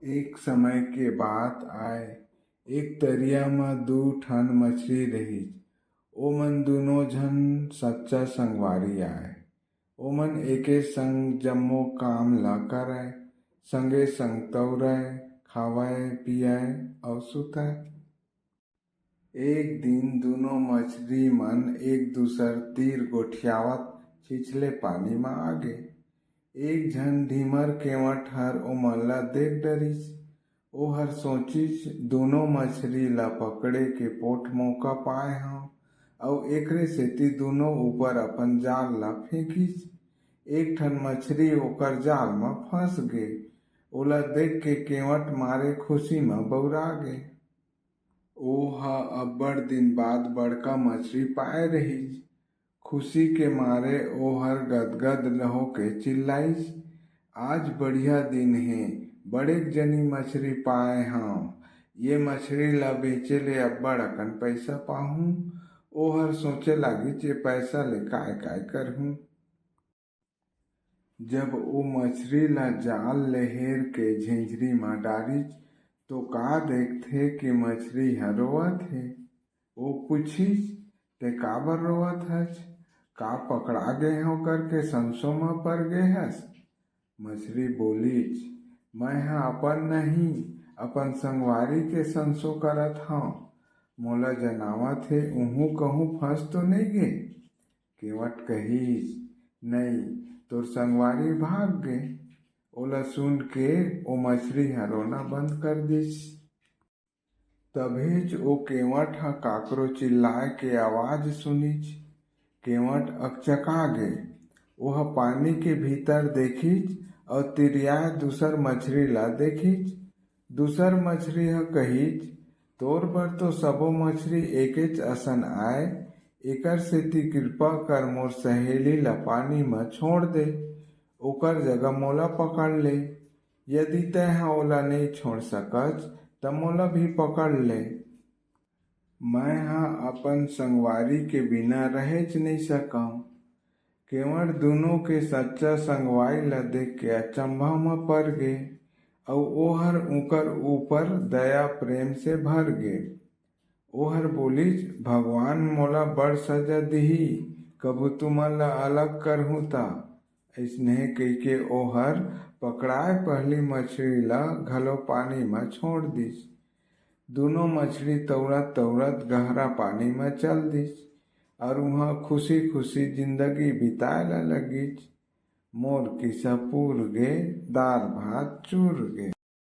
एक समय के बात आए एक तरिया म दू ठन मछली रहिस। ओमन दूनो झन सच्चा संगवारी आय। ओमन एके संग जम्मो काम ल करय, संगे संग तौरय, खावय पियय अउ सुतय। एक दिन दूनो मछली मन एक दूसर तीर गोठियावत छिछले पानी म आगे। एक झन ढीमर केवट हर ओमन ल देख डरिस। ओहर सोचिस दूनो मछली ल पकड़े के पोठ मौका पाय हंव अउ एकरे सेती दूनो ऊपर अपन जाल ल फेकिस। एक ठन मछली ओकर जाल म फंस गे। ओला देख के केवट मारे खुशी म बउरागे। ओ ह अब्बड़ दिन बाद बड़का मछली पाए रहिस। खुशी के मारे ओहर गदगद होके चिल्लाइस, आज बढ़िया दिन हे, बड़ेक जनी मछली पाए हंव। ये मछली ल बेचे ले अब्बड़ अकन पइसा पाहूं। ओहर सोचे लागिस ये पैसा ले काय काय करहूं। जब ओ मछली ल जाल ले हेर के झिंझरी म डारिस तो का देखथे कि मछली ह रोवत हे। ओ पूछिस, ते काबर रोवत हस? का पकड़ा गे हंव करके संशो म पर गे हस? मछली बोलिस, मैं ह अपन नहीं अपन संगवारी के संशो करत हंव। मोला जनावत हे उहूँ कहूँ फंस तो नइ गे? केवट कहिस, नइ, तोर संगवारी भाग गे। ओला सुन के ओ मछली ह रोना बंद कर दिस। तभेच ओ केवट ह काकरो चिल्लाए के आवाज सुनिस। केवट अकचका गे। ओहा पानी के भीतर देखिस अउ तिरियाए दूसर मछली ल देखिस। दूसर मछली ह कहिस, तोर बर तो सबो मछली एकेच असन आय, एकर सेती किरपा कर मोर सहेली ल पानी म छोड़ दे, ओकर जगह मोला पकड़ ले। यदि तैं ओला नइ छोड़ सकस त मोला भी पकड़ ले। मैं ह अपन संगवारी के बिना रहेच नइ सकव। केवट दूनो के सच्चा संगवारी ल देख के अचंभा म पर गे अउ ओहर ओकर ऊपर दया प्रेम से भर गे। ओहर बोलिस, भगवान मोला बड़ सजा दिही कभू तुमन ल अलग करहूं ता। अइसने कहिके ओहर पकड़ाए पहिली मछली ल घलो पानी म छोड़ दिस। दूनो मछली तौरत तौरत गहरा पानी म चल दिस और उहाँ खुशी खुशी जिंदगी बिताए ल लगिस। मोर किस्सा पूर गे, दार भात चूर गे।